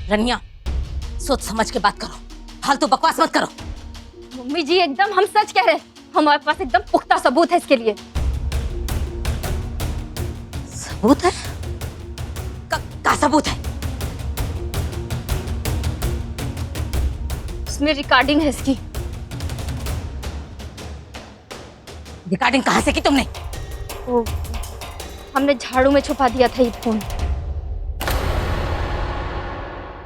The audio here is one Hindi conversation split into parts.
रनिया, सोच समझ के बात करो, फालतू बकवास मत करो। मम्मी जी एकदम हम सच कह रहे हैं, हमारे पास एकदम पुख्ता सबूत है इसके लिए। सबूत है? का सबूत है? उसमें रिकॉर्डिंग है इसकी। रिकॉर्डिंग कहाँ से की तुमने? ओ, हमने झाड़ू में छुपा दिया था ये फोन।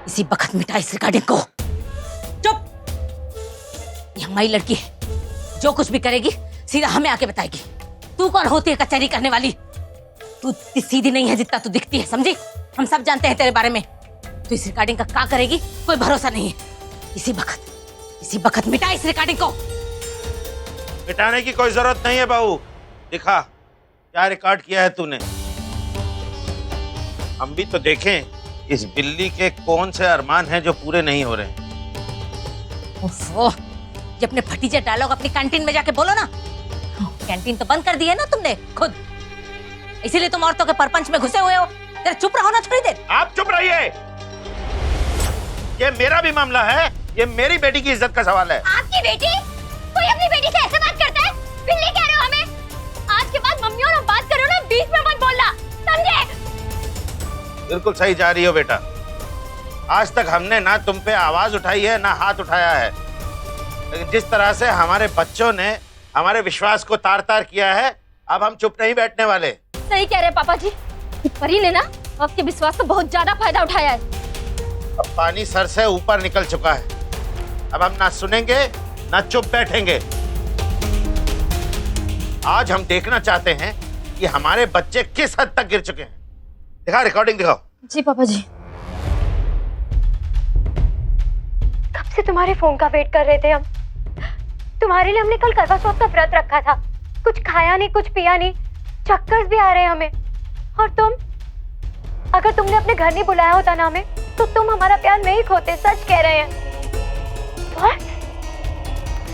इसी वक्त मिटा इस रिकॉर्डिंग को। चुप! ये हमारी लड़की है, जो कुछ भी करेगी सीधा हमें आके बताएगी। तू कौन होती है कचहरी करने वाली? तू इतनी सीधी नहीं है जितना तू दिखती है, समझी? हम सब जानते हैं तेरे बारे में। तू इस रिकॉर्डिंग का क्या करेगी कोई भरोसा नहीं है। इसी वक्त मिटा इस रिकॉर्डिंग को। मिटाने की कोई जरूरत नहीं है बहू। दिखा क्या रिकॉर्ड किया है तूने। हम भी तो देखें इस बिल्ली के कौन से अरमान हैं जो पूरे नहीं हो रहे। ओफो, ये अपने भतीजे डायलॉग अपनी कैंटीन में जाके बोलो ना। कैंटीन तो बंद कर दी है ना तुमने खुद, इसीलिए तुम औरतों के परपंच में घुसे हुए हो। तेरे चुप रहो ना थोड़ी देर। आप चुप रहिए, ये मेरा भी मामला है, ये मेरी बेटी की इज्जत का सवाल है। आपकी बेटी? कोई अपनी बेटी से ऐसे बात करता है? बिल्ली कह रहे हो हमें? आज के बाद मम्मी और बात करो ना, बीच में मत बोलना, समझे? बिल्कुल सही जा रही हो बेटा। आज तक हमने ना तुम पे आवाज उठाई है ना हाथ उठाया है, लेकिन जिस तरह से हमारे बच्चों ने हमारे विश्वास को तार तार किया है, अब हम चुप नहीं बैठने वाले। सही कह रहे पापा जी, परी ने ना आपके विश्वास का बहुत ज्यादा फायदा उठाया है। अब पानी सर से ऊपर निकल चुका है, अब हम ना सुनेंगे ना चुप बैठेंगे। आज हम देखना चाहते हैं कि हमारे बच्चे किस हद तक गिर चुके हैं। दिखा, रिकॉर्डिंग दिखाओ। जी पापा जी। कब से तुम्हारे फोन का वेट कर रहे थे हम। तुम्हारे लिए हमने कल करवा चौथ का व्रत रखा था, कुछ खाया नहीं कुछ पिया नहीं, चक्कर भी आ रहे हैं हमें। और तुम, अगर तुमने अपने घर नहीं बुलाया होता ना हमें, तो तुम हमारा प्यार नहीं खोते। सच कह रहे हैं। What?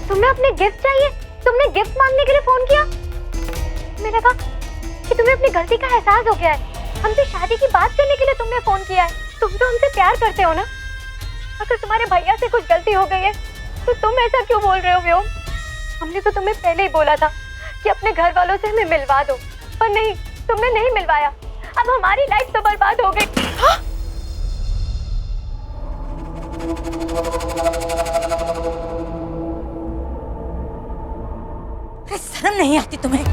तुम्हें अपने गिफ्ट चाहिए, तुमने गिफ्ट मांगने के लिए फोन किया। मैंने कहा कि तुम्हें अपनी गलती का एहसास हो गया है, हमसे शादी की बात करने के लिए तुमने फोन किया है। तुम तो हमसे प्यार करते हो ना। अगर तुम्हारे भैया से कुछ गलती हो गई है तो तुम ऐसा क्यों बोल रहे हो व्योम? हमने तो तुम्हें पहले ही बोला था कि अपने घर वालों से हमें मिलवा दो, पर नहीं, तुमने नहीं मिलवाया। अब हमारी लाइफ तो बर्बाद हो गई। हाँ? शर्म नहीं आती तुम्हें?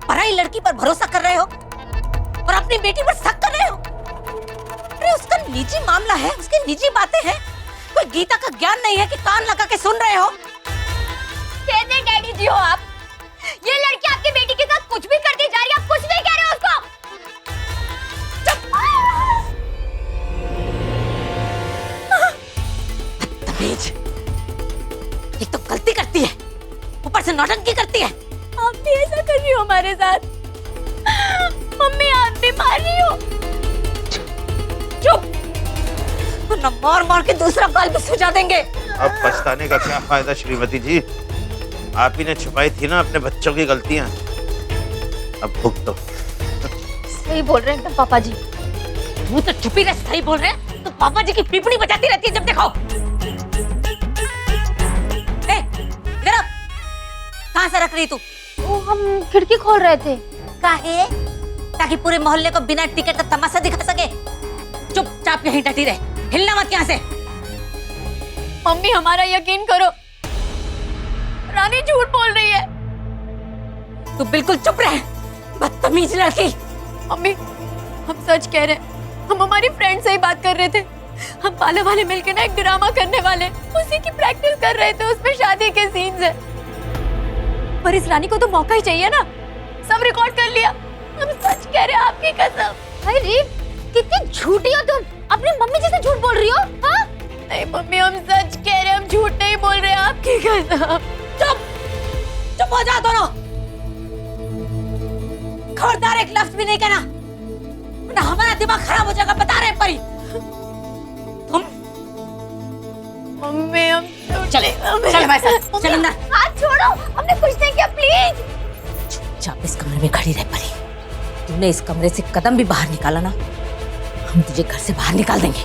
पराई लड़की पर भरोसा कर रहे हो और अपनी बेटी पर शक कर रहे हो। अरे उसका निजी मामला है, उसकी निजी बातें हैं। कोई गीता का ज्ञान नहीं है कि कान लगा के सुन रहे हो। कैसे डैडी जी हो आप? ये लड़की आपकी बेटी के साथ कुछ भी करती जा रही है, आप कुछ नहीं कह रहे हो उसको। बदतमीज, एक तो गलती करती है, ऊपर से नौटंकी करती है। आप भी ऐसा कर रही हो हमारे साथ। मम्मी आप भी मार रही हो। चुप, वरना मार मार के दूसरा गाल भी सुझा देंगे। अब पछताने का क्या फायदा श्रीमती जी, आप ही ने छुपाई थी ना अपने बच्चों की गलतियां, अब भुगतो। सही बोल रहे हैं पापा जी। वो तो चुपी रह, सही बोल रहे हैं तो पापा जी की पीपड़ी बजाती रहती है जब देखो। इधर आ, कहाँ से रख रही तू? वो हम खिड़की खोल रहे थे। काहे? ताकि पूरे मोहल्ले को बिना टिकट का तमाशा दिखा सके। चुपचाप यहीं डटी रहे, हिलना मत यहाँ से। मम्मी हमारा यकीन करो, रानी झूठ बोल रही है। तू बिल्कुल चुप रहे, बदतमीज लड़की। मम्मी हम सच कह रहे हैं, हम हमारी फ्रेंड से ही बात कर रहे थे। हम पाले वाले मिलकर ना एक ड्रामा करने वाले, उसी की प्रैक्टिस कर रहे थे, उसमें शादी के सीन्स है। पर इस रानी को तो मौका ही चाहिए ना। सब रिकॉर्ड कर लिया, हम सच कह रहे हैं आपकी कसम। अरे कितनी झूठी हो तुम, अपनी मम्मी जैसे झूठ बोल रही हो। हाँ? नहीं मम्मी हम सच कह रहे हैं, हम झूठ नहीं बोल रहे हैं, आपकी कसम। चुप, चुप हो जाओ दोनों। खबरदार एक लफ्ज भी नहीं कहना, वरना हमारा दिमाग खराब हो जाएगा, बता रहे हैं परी। तुम मम्मी हम चले, चल भाई साहब, चल अंदर। हाथ छोड़ो, हमने कुछ नहीं किया, प्लीज। चुपचाप इस कमरे में खड़ी रह परी। तूने इस कमरे से कदम भी बाहर निकाला ना, हम तुझे घर से बाहर निकाल देंगे।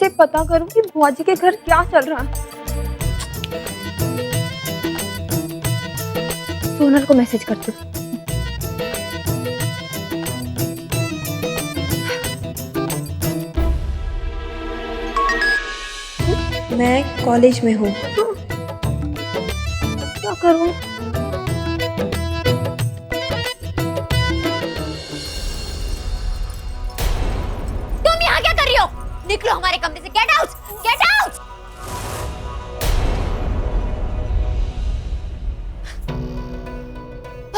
से पता करूं कि बुआ जी के घर क्या चल रहा है। सोनल को मैसेज करती हूँ। मैं कॉलेज में हूँ। क्या करूँ? तुम यहाँ क्या कर रही हो? निकलो हमारे कमरे से। Get out, get out.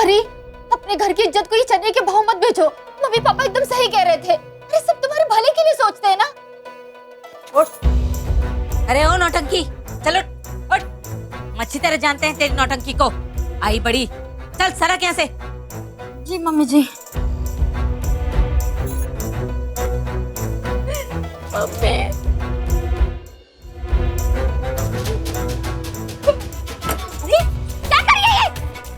अरे अपने घर की इज्जत को ही चने के भाव मत बेचो। मम्मी पापा एकदम सही कह रहे थे। अरे सब तुम्हारे भले के लिए सोचते हैं ना। अरे ओ नौटंकी, चलो उठ। हम अच्छी तरह जानते हैं तेरी नौटंकी को। आई बड़ी, चल सरक यहाँ से। जी मम्मी जी। मम्मी क्या कर रही है ये?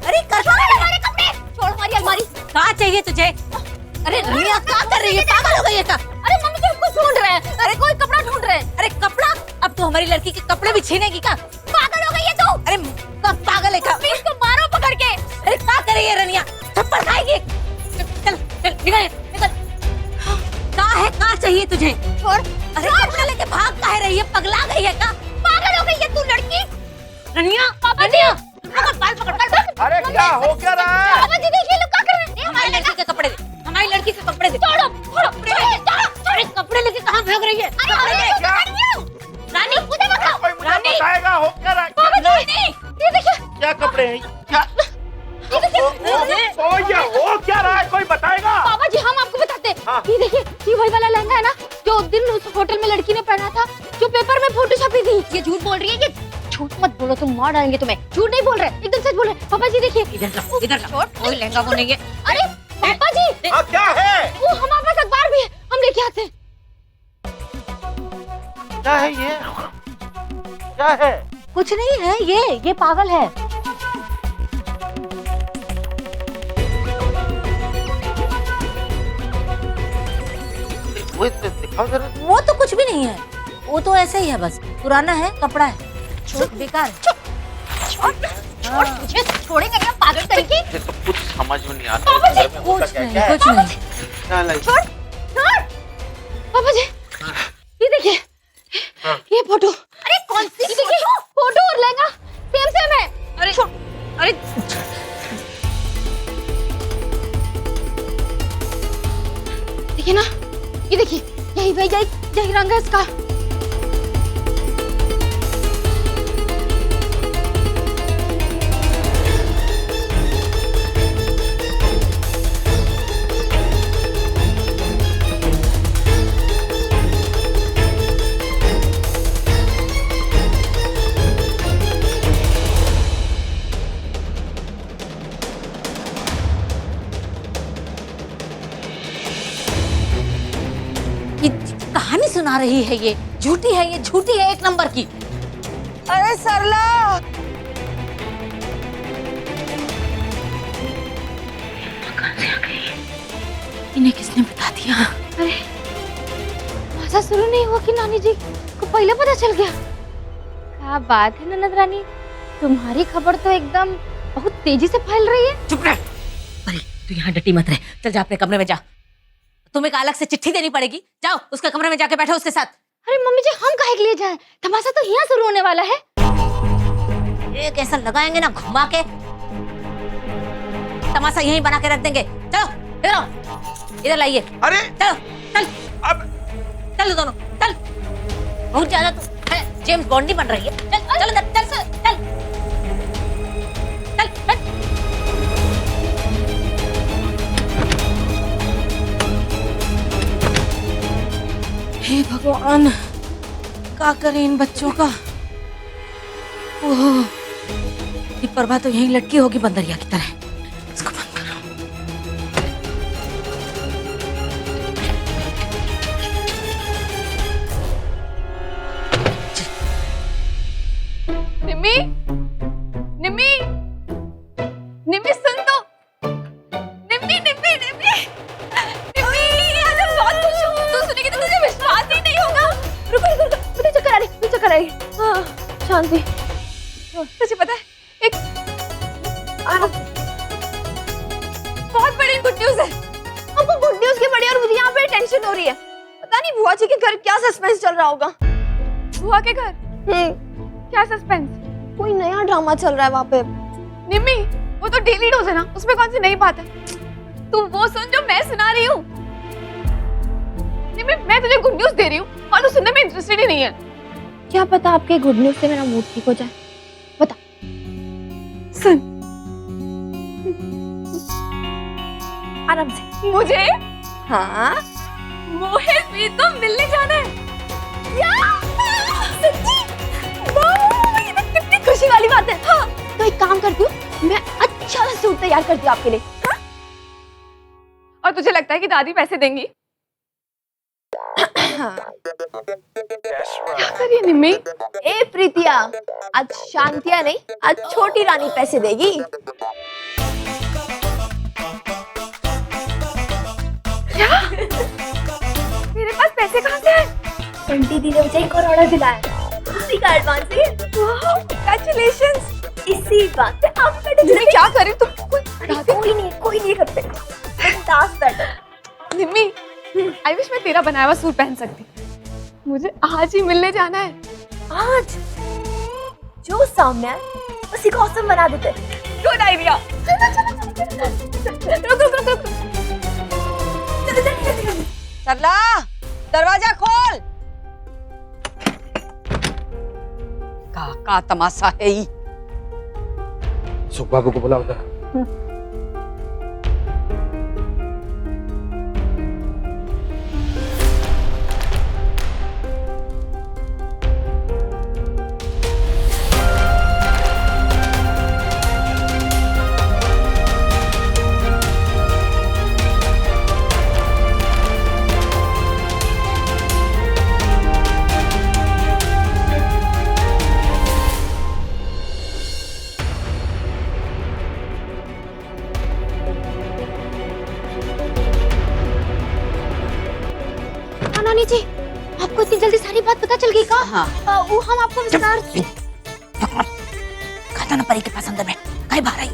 अरे कर छोड़ हमारे कपड़े, छोड़ हमारी अलमारी। कहाँ चाहिए तुझे? अरे रनिया क्या कर रही है? पागल हो गई है क्या? अरे मम्मी जी हमको ढूंढ रहे हैं। अरे कोई कपड़ा ढूंढ रहे हैं। अरे कपड़ा? अब तू हमारी लड़की के कपड़े भी छीनेगी क्या? पागल हो गई है तू। अरे कब पागल है क्या? इसको मारो पकड़ के। अरे क्या कर रही है रनिया? थप्पड़ खाएगी। चल चल निकल निकल। कहाँ है? कहाँ चाहिए तुझे? छोड़। अरे कपड़ा लेके भाग काहे रही है? पगला गई है क्या? पागल हो गई है तू लड़की। रनिया, रनिया, पकड़ बाल पकड़। अरे क्या हो क्या रहा है? पापा जी देखिए लोग क्या कर रहे हैं। हमारी लड़की के कपड़े दे, हमारी लड़की के कपड़े दे। छोड़ो छोड़ो छोड़ो। अरे कपड़े लेके कहाँ भाग रही है? रानी मुझे बताओ। कोई मुझे रानी! बताएगा हो क्या रहा है? रानी, ये देखिए, क्या कपड़े हैं? क्या ये देखिए। ये हो क्या रहा है? कोई बताएगा? पापा जी हम आपको बताते हैं। हाँ। ये देखिए, ये वही वाला लहंगा है ना जो उस दिन उस होटल में लड़की ने पहना था, जो पेपर में फोटो छपी थी। ये झूठ बोल रही है। ये झूठ मत बोलो, तुम मार डालेंगे तुम्हें। झूठ नहीं बोल रहे, एकदम सच बोल रहे। पापा जी देखिए। इधर ला, कोई लहंगा वो नहीं है। अरे पापा जी, हाँ क्या है? वो हमारे पास अखबार भी है, हम लेके आते हैं। क्या है ये? क्या है? कुछ नहीं है, ये पागल है। वो दिखाओ जरा। वो तो कुछ भी नहीं है, वो तो ऐसे ही है, बस पुराना है, कपड़ा है, बेकार है। छोड़ मुझे, छोड़ेंगे क्या पागल करके? मुझे तो कुछ समझ में नहीं आता। पापा जी, कुछ नहीं, कुछ नहीं। क्या लाई? छोड़ छोड़। पापा जी ये देखिए, ये फोटो। अरे कौन सी देखिए, फोटो और लहंगा सेम सेम है। अरे अरे देखिए ना, ये देखिए, यही रंग है इसका। कहानी सुना रही है, ये झूठी है, ये झूठी है एक नंबर की। अरे सरला, कहाँ से आ गई? इन्हें किसने बता दिया? अरे ऐसा शुरू नहीं हुआ कि नानी जी को पहले पता चल गया? क्या बात है ननद रानी, तुम्हारी खबर तो एकदम बहुत तेजी से फैल रही है। चुप रह। अरे तू यहाँ डटी मत रहे, चल जा अपने कमरे में जा। तुम्हें एक अलग से चिट्ठी देनी पड़ेगी, जाओ उसके कमरे में जाके बैठो उसके साथ। अरे मम्मी जी हम काहे के लिए जाएं? तमाशा तो यहाँ शुरू होने वाला है। एक ऐसा लगाएंगे ना घुमा के, तमाशा यहीं बना के रख देंगे। चलो इधर आओ, इधर लाइए। अरे चलो चल, अब चलो दोनों चल। बहुत ज्यादा तो जेम्स बॉन्ड नहीं बन रही है। चल चल अंदर, चल चल चल चल चल। हे भगवान, क्या करें इन बच्चों का? ओह, ये प्रभा तो यहीं लटकी होगी बंदरिया की तरह। इसको बंद करो। निम्मी, निम्मी, निम्मी सुन तो। निम्मी, निम्मी, निम्मी, निम्मी, आज मैं बहुत खुश हूँ। तू सुनेगी तो तुझे विश्वास ही नहीं होगा। रुको रुको रुको, मुझे चक्कर आ रही, मुझे चक्कर आ रही। हाँ, शांति। तुझे पता है एक बहुत बड़ी गुड न्यूज है। हमको गुड न्यूज की बड़ी और मुझे यहाँ पे टेंशन हो रही है। पता नहीं बुआ जी के घर क्या सस्पेंस चल रहा होगा। बुआ के घर? क्या सस्पेंस? कोई नया ड्रामा चल रहा है वहाँ पे। निम्मी, वो तो डेली डोज है ना, उसमें कौन सी नई बात है? तू वो सुन जो मैं सुना रही हूँ। निम्मी, मैं तुझे गुड न्यूज दे रही हूँ और तू सुनने में इंटरेस्टेड ही नहीं है। क्या पता आपके गुड न्यूज से मेरा मूड ठीक हो जाए। बता। सुन। आराम से। मुझे? हाँ। मोहित भी तो मिलने जाना है। सच्ची? ये तो कितनी खुशी वाली बात है। हाँ। तो एक काम करती हूँ, मैं अच्छा सा सूट तैयार करती हूँ आपके लिए। हाँ? और तुझे लगता है कि दादी पैसे देंगी? क्या करिए निम्मी? ए प्रीतिया, आज शांतिया नहीं, आज छोटी रानी पैसे देगी। क्या? मेरे पास पैसे कहाँ से हैं? बंटी दी ने मुझे एक और ऑर्डर दिलाया, उसी का एडवांस है। वाह, कांग्रेचुलेशंस। इसी बात पे आप तुम क्या कर रही हो? तुम कोई नहीं करते। निम्मी, आई विश मैं तेरा बनाया हुआ सूट पहन सकती। मुझे आज ही मिलने जाना है। आज जो सामने है उसी को औसम बना देते। Good idea. रुक रुक रुक रुक। सरला, दरवाजा खोल। का तमाशा है ही। सुख बाबू को बुलाओ उधर। नानी जी, आपको इतनी जल्दी सारी बात पता चल गई का? हाँ। वो हम आपको विस्तार से कहा था ना परी के पास अंदर में, काहे बाहर आई?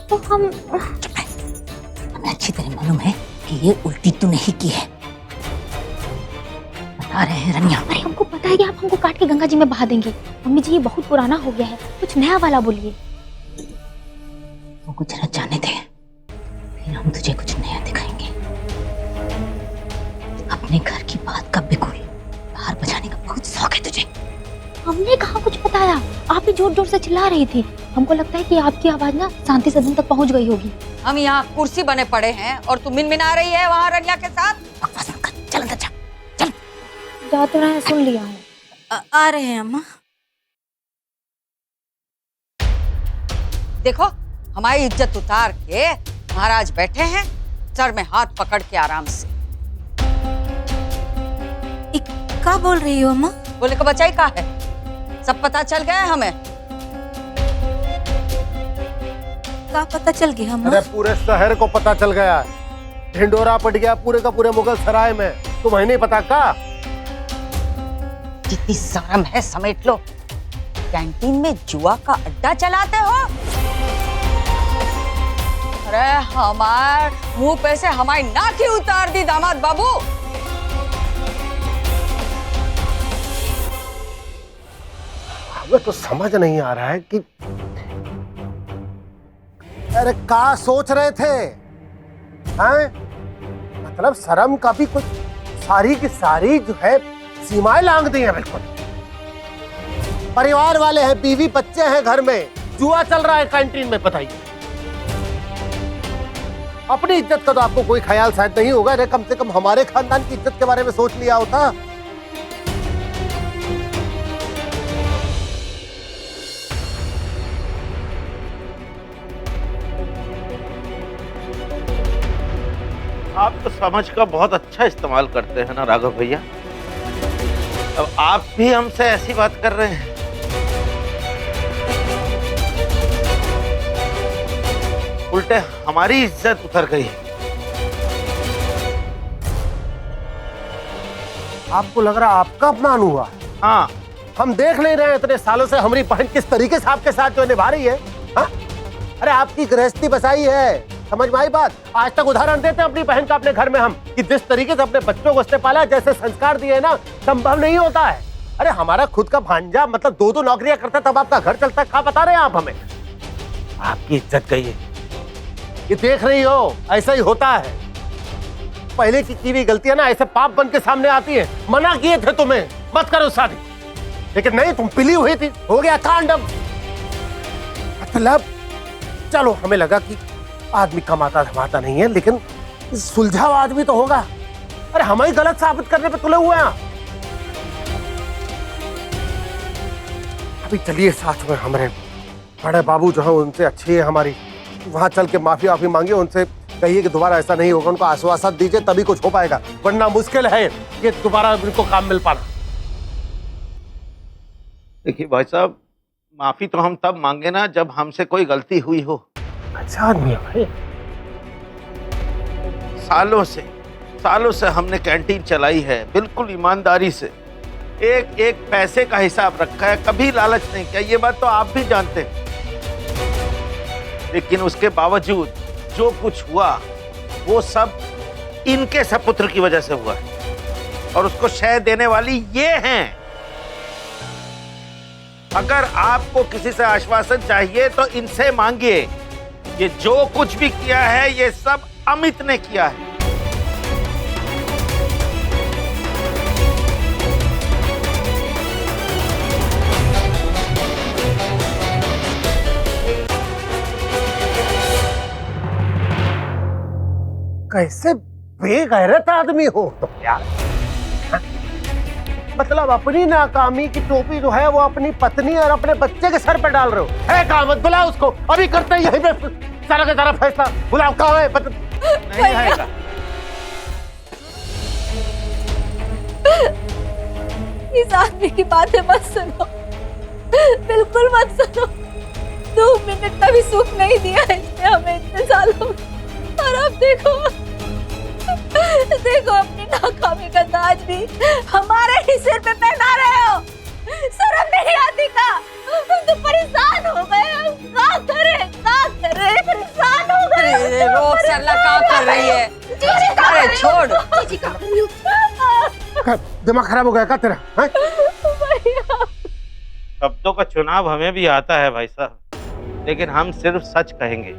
तो हम चुप रह। हमें अच्छी तरह मालूम है कि ये उल्टी तू नहीं की है। बता रहे हैं रनिया। अरे हमको पता है कि आप हमको काट के गंगा जी में बहा देंगे। मम्मी जी, ये बहुत पुराना हो गया है, कुछ नया वाला बोलिए। वो कुछ न जाने दे, फिर हम तुझे कुछ नया दिखाएंगे। अपने घर की बात का बिल्कुल बाहर बजाने का बहुत शौक है तुझे। हमने कहाँ कुछ बताया, आप ही जोर जोर से चिल्ला रही थी। हमको लगता है कि आपकी आवाज ना शांति सदन तक पहुंच गई होगी। हम यहाँ कुर्सी बने पड़े हैं और तू मिनमिना रही है वहाँ रनिया के साथ। बकवास मत कर, चल अंदर जा, चल। जा तो रहे हैं, सुन लिया है। आ रहे हैं अम्मा। देखो, हमारी इज्जत उतार के महाराज बैठे हैं, सर में हाथ पकड़ के आराम से। क्या बोल रही हो अम्मा? बोले को बचाई का है, सब पता चल गया हमें। क्या पता चल गया अम्मा? अरे पूरे शहर को पता चल गया है, ढिंडोरा पड़ गया पूरे का पूरे मुगल सराय में। तुम्हें नहीं पता का? जितनी शर्म है समेट लो। कैंटीन में जुआ का अड्डा चलाते हो? अरे हमार मुंह पे से हमारी नाक ही उतार दी दामाद बाबू। हमें तो समझ नहीं आ रहा है कि अरे क्या सोच रहे थे हैं? मतलब शर्म का भी कुछ, सारी की सारी जो है सीमाएं लांघ दी हैं बिल्कुल। परिवार वाले हैं, बीवी बच्चे हैं घर में, जुआ चल रहा है कैंटीन में। बताइए, अपनी इज्जत का तो आपको कोई ख्याल शायद नहीं होगा। अरे कम से कम हमारे खानदान की इज्जत के बारे में सोच लिया होता। आप तो समझ का बहुत अच्छा इस्तेमाल करते हैं ना राघव भैया। अब आप भी हमसे ऐसी बात कर रहे हैं। उल्टे हमारी इज्जत उतर गई। आपको लग रहा आपका अपमान हुआ? हाँ, हम देख नहीं रहे इतने सालों से हमारी बहन किस तरीके से आपके साथ जो निभा रही है। हाँ? अरे आपकी गृहस्थी बसाई है, समझ में आई बात? आज तक उदाहरण देते हैं अपनी बहन का अपने घर में हम कि जिस तरीके से अपने बच्चों को उसने पाला, जैसे संस्कार दिए ना, संभव नहीं होता है। अरे हमारा खुद का भांजा मतलब 2-2 नौकरियां करता तब आपका घर चलता, क्या बता रहे हैं आप हमें? आपकी इज्जत गई है, ये देख रही हो, ऐसा ही होता है। पहले की हुई गलतियां ना ऐसे पाप बन के सामने आती है। मना किए थे तुम्हें मत करो शादी, लेकिन नहीं, तुम पिली हुई थी, हो गया कांडम। मतलब चलो, हमें लगा कि आदमी कमाता धमाता नहीं है, लेकिन सुलझा हुआ आदमी तो होगा। अरे हमें ही गलत साबित करने पे तुले हुए हैं। अभी चलिए साथ में, हमारे बड़े बाबू जो है उनसे अच्छी है हमारी, वहां चल के माफी वाफी मांगिए, उनसे कहिए कि दोबारा ऐसा नहीं होगा, उनको आश्वासन दीजिए, तभी कुछ हो पाएगा, वरना मुश्किल है कि दोबारा उनको काम मिल पाना। देखिए भाई साहब, माफी तो हम तब मांगे ना जब हमसे कोई गलती हुई हो। अच्छा आदमी है भाई। सालों से हमने कैंटीन चलाई है, बिल्कुल ईमानदारी से, एक एक पैसे का हिसाब रखा है, कभी लालच नहीं किया, ये बात तो आप भी जानते हैं। लेकिन उसके बावजूद जो कुछ हुआ वो सब इनके सपुत्र की वजह से हुआ है, और उसको शय देने वाली ये हैं। अगर आपको किसी से आश्वासन चाहिए तो इनसे मांगिए। ये जो कुछ भी किया है ये सब अमित ने किया है। कैसे बेगैरत आदमी हो तुम यार। मतलब अपनी नाकामी की टोपी जो है वो अपनी पत्नी और अपने बच्चे के सर पे डाल रहे हो। है कहाँ? मत बुलाओ उसको, अभी करते हैं यहीं पे सारा का सारा फैसला। बुलाओ, कहाँ है? नहीं आएगा। इस आदमी की बातें मत सुनो, बिल्कुल मत सुनो। 2 मिनट का भी सुख नहीं दिया इसने हमें इतने सालों में। और अब देखो अपनी नाकामी का ताज भी हमारे ही सिर पे पहना रहे हो। शर्म नहीं आती का? हम तो परेशान हो गए, हम क्या करें परेशान हो गए। रोक सरला, क्या कर रही है? अरे छोड़। दिमाग खराब हो गया क्या तेरा? शब्दों का चुनाव हमें भी आता है भाई साहब, लेकिन हम सिर्फ सच कहेंगे,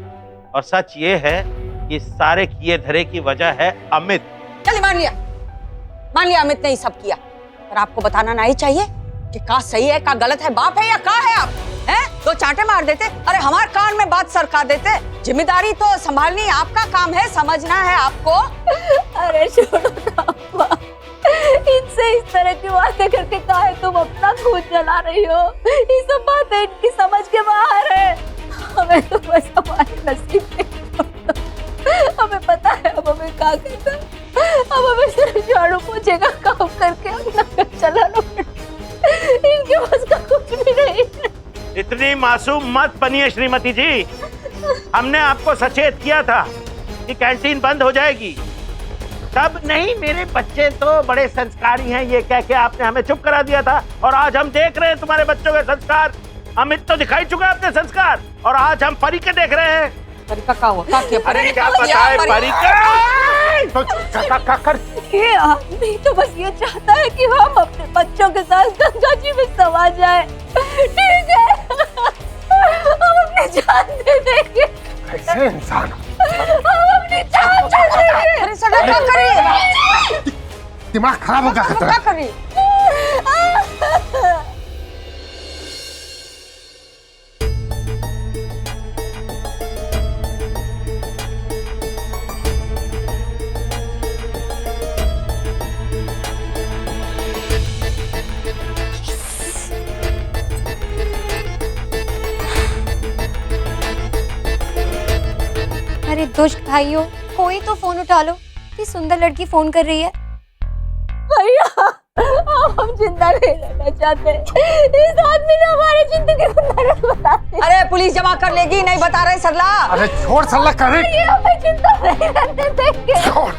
और सच ये है कि सारे किए धरे की वजह है अमित। चलिए मान लिया अमित ने ही सब किया, पर आपको बताना नहीं चाहिए कि का सही है का गलत है, बाप है या का है आप? हैं? 2 चांटे मार देते, अरे हमारे कान में बात सरका देते। जिम्मेदारी तो संभालनी आपका काम है, समझना है आपको। अरे छोड़ो ना अम्मा, इनसे इस तरह की बातें करके काहे तुम अपना खून जला रही हो? ये सब बातें इनकी समझ के बाहर है। हमें तो बस हमारे नसीब में, हमें पता है अब हमें क्या करना है। अब हमें सिर्फ झाड़ू पोछे का काम करके अपना घर चलाना पड़ेगा। इनके पास का कुछ भी नहीं है। इतनी मासूम मत बनिए श्रीमती जी। हमने आपको सचेत किया था कि कैंटीन बंद हो जाएगी, तब नहीं मेरे बच्चे तो बड़े संस्कारी हैं ये कह के आपने हमें चुप करा दिया था। और आज हम देख रहे हैं तुम्हारे बच्चों के संस्कार। अमित तो दिखाई चुका है अपने संस्कार, और आज हम परी के देख रहे हैं। परिका का हुआ? अरे क्या पता है परी का? ये आदमी तो बस ये चाहता है कि हम अपने बच्चों के साथ गंगा जी में समा जाए। ठीक है, हम अपनी जान दे देंगे। कैसे इंसान? हम अपनी जान दे देंगे। अरे सरला क्या कर रही है? दिमाग खराब हो गया क्या कर रही है? अरे दुष्ट भाइयों, कोई तो फोन उठा लो। कि सुंदर लड़की फोन कर रही है। भैया, अब हम जिंदा नहीं रहना चाहते। इस आदमी ने हमारी जिंदगी को नरक बना दिया। अरे पुलिस जमा कर लेगी, नहीं बता रहे सरला। अरे छोड़ सरला, करे ये हमें जिंदा नहीं रहने देंगे। छोड़।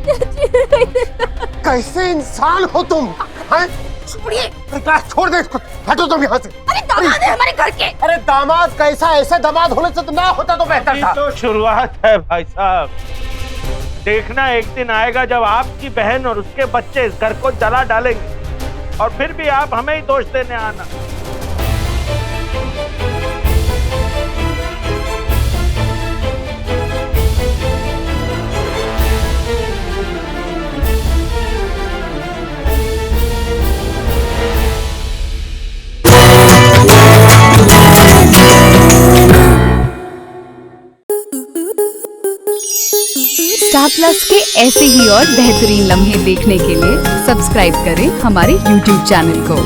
जीने नहीं देता। कैसे इंसान हो तुम? हैं? छोड़ दे इसको, हटो तुम यहाँ से। अरे दामाद है हमारे घर के। अरे दामाद कैसा? ऐसे दामाद होने से तो ना होता तो बेहतर था। तो शुरुआत है भाई साहब, देखना एक दिन आएगा जब आपकी बहन और उसके बच्चे इस घर को जला डालेंगे और फिर भी आप हमें ही दोष देने आना। स्टार प्लस के ऐसे ही और बेहतरीन लम्हे देखने के लिए सब्सक्राइब करें हमारे YouTube चैनल को।